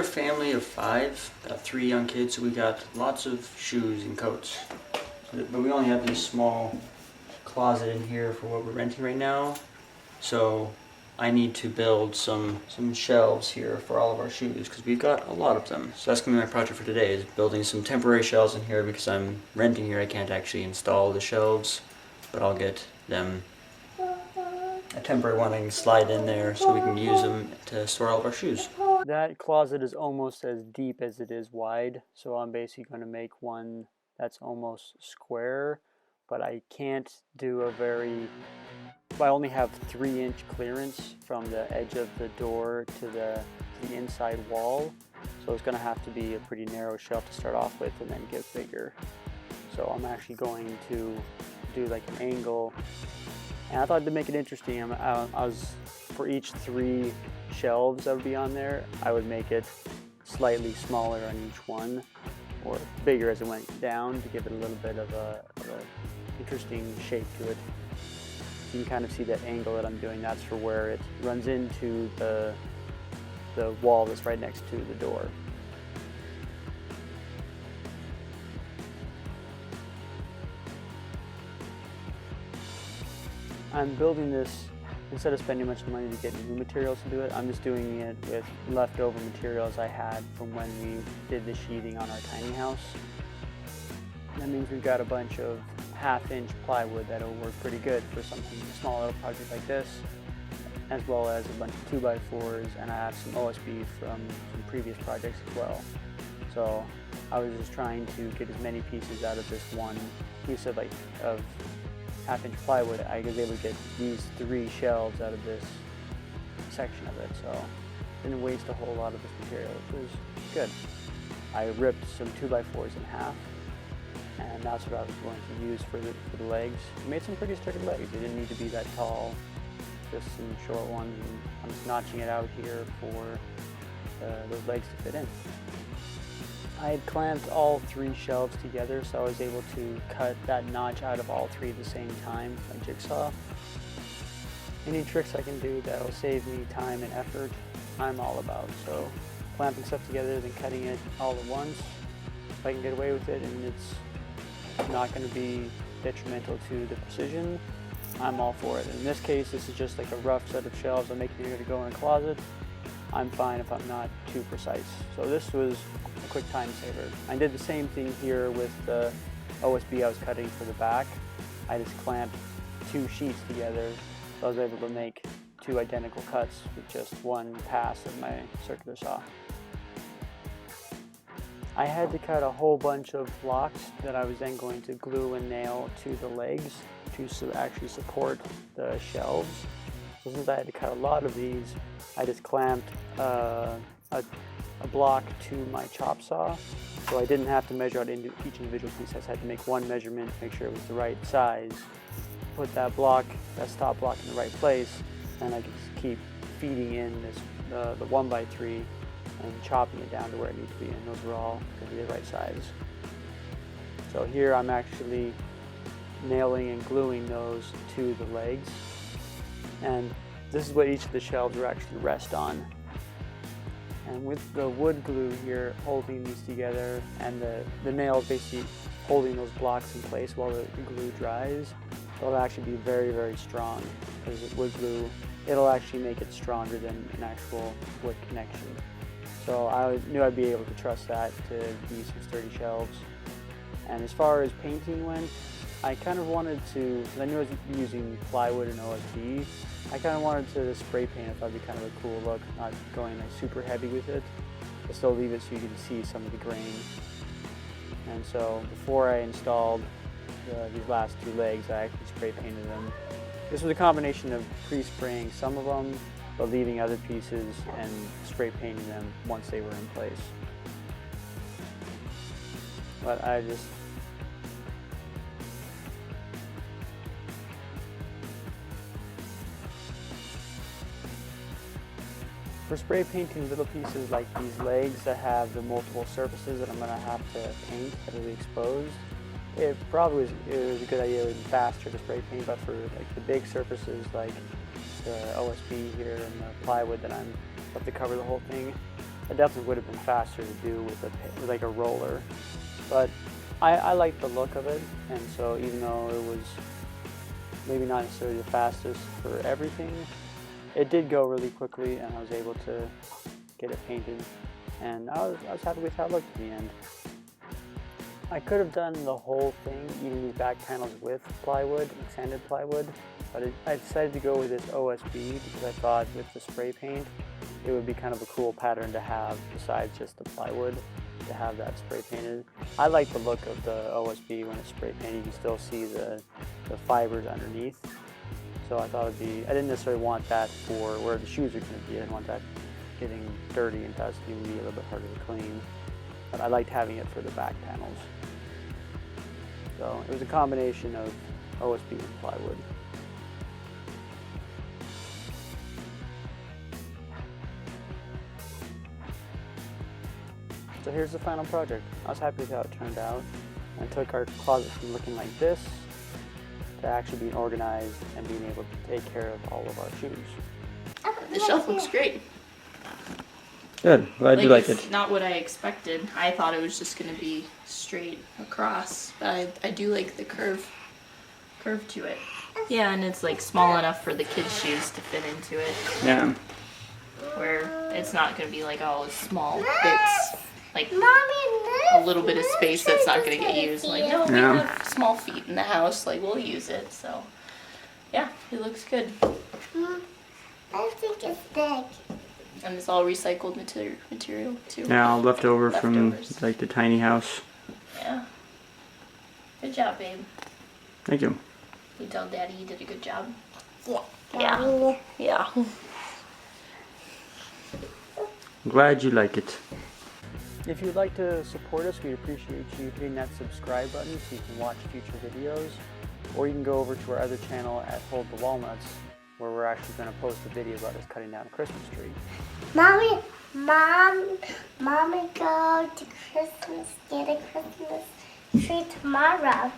a family of 5, got 3 young kids, so we got lots of shoes and coats. But we only have this small closet in here for what we're renting right now. So I need to build some shelves here for all of our shoes because we've got a lot of them. So that's going to be my project for today, is building some temporary shelves in here because I'm renting here. I can't actually install the shelves, but I'll get them a temporary one I can slide in there so we can use them to store all of our shoes. That closet is almost as deep as it is wide, so I'm basically going to make one that's almost square, but I can't do a very... I only have 3-inch clearance from the edge of the door to the inside wall, so it's going to have to be a pretty narrow shelf to start off with and then get bigger. So I'm actually going to do like an angle, and I thought to make it interesting, for each 3 shelves that would be on there, I would make it slightly smaller on each one, or bigger as it went down, to give it a little bit of a interesting shape to it. You can kind of see that angle that I'm doing. That's for where it runs into the wall that's right next to the door. I'm building this, instead of spending much money to get new materials to do it, I'm just doing it with leftover materials I had from when we did the sheathing on our tiny house. That means we've got a bunch of 1/2-inch plywood that'll work pretty good for something, a small little project like this, as well as a bunch of 2x4s, and I have some OSB from previous projects as well. So I was just trying to get as many pieces out of this one piece of 1/2-inch plywood. I was able to get these 3 shelves out of this section of it, so didn't waste a whole lot of this material, which was good. I ripped some 2x4s in half, and that's what I was going to use for the legs. I made some pretty sturdy legs. They didn't need to be that tall, just some short ones, and I'm just notching it out here for those legs to fit in. I had clamped all 3 shelves together, so I was able to cut that notch out of all 3 at the same time by jigsaw. Any tricks I can do that will save me time and effort, I'm all about. So clamping stuff together, then cutting it all at once, if I can get away with it and it's not going to be detrimental to the precision, I'm all for it. In this case, this is just like a rough set of shelves I'm making here to go in a closet. I'm fine if I'm not too precise. So this was a quick time saver. I did the same thing here with the OSB I was cutting for the back. I just clamped 2 sheets together, so I was able to make 2 identical cuts with just 1 pass of my circular saw. I had to cut a whole bunch of blocks that I was then going to glue and nail to the legs to actually support the shelves. So since I had to cut a lot of these, I just clamped a block to my chop saw, so I didn't have to measure out each individual piece. I just had to make one measurement to make sure it was the right size, put that stop block in the right place, and I could just keep feeding in the 1x3 and chopping it down to where it needs to be, and those were all going to be the right size. So here I'm actually nailing and gluing those to the legs, and this is what each of the shelves will actually rest on. And with the wood glue here holding these together, and the nails basically holding those blocks in place while the glue dries, it'll actually be very, very strong, because wood glue, it'll actually make it stronger than an actual wood connection. So I knew I'd be able to trust that to be some sturdy shelves. And as far as painting went, I kind of wanted to, because I knew I was using plywood and OSB, I kind of wanted to spray paint it. That'd be kind of a cool look, not going like super heavy with it, but still leave it so you can see some of the grain. And so before I installed these last 2 legs, I actually spray painted them. This was a combination of pre-spraying some of them, but leaving other pieces and spray painting them once they were in place. But I just... For spray painting little pieces like these legs that have the multiple surfaces that I'm going to have to paint that will be exposed, it was a good idea. It would be faster to spray paint, but for like the big surfaces like the OSB here and the plywood that I'm have to cover the whole thing, It definitely would have been faster to do with like a roller, but I like the look of it, and so even though it was maybe not necessarily the fastest for everything, it did go really quickly, and I was able to get it painted, and I was happy with how it looked in the end. I could have done the whole thing, even these back panels with plywood, sanded plywood, but I decided to go with this OSB because I thought with the spray paint, it would be kind of a cool pattern to have besides just the plywood, to have that spray painted. I like the look of the OSB when it's spray painted. You can still see the fibers underneath. So I thought I didn't necessarily want that for where the shoes are going to be. I didn't want that getting dirty and dusty. It would be a little bit harder to clean. But I liked having it for the back panels. So it was a combination of OSB and plywood. So here's the final project. I was happy with how it turned out. I took our closet from looking like this to actually being organized and being able to take care of all of our shoes. The shelf looks great. Good. Glad you like It's it. not what I expected. I thought it was just going to be straight across, but I do like the curve to it. Yeah, and it's like small enough for the kids' shoes to fit into it. Yeah. Where it's not going to be like all small bits, like a little bit of space that's not going to get used. Like, no, we have small feet in the house, like we'll use it. So, yeah, it looks good. I think it's big. And it's all recycled material too. Yeah, all left over from Leftovers. like the tiny house. Yeah. Good job, babe. Thank you. You tell Daddy you did a good job. Yeah. Yeah. I'm glad you like it. If you'd like to support us, we'd appreciate you hitting that subscribe button so you can watch future videos. Or you can go over to our other channel at Hold the Walnuts, where we're actually going to post a video about us cutting down a Christmas tree. Mommy, go to Christmas, get a Christmas tree tomorrow.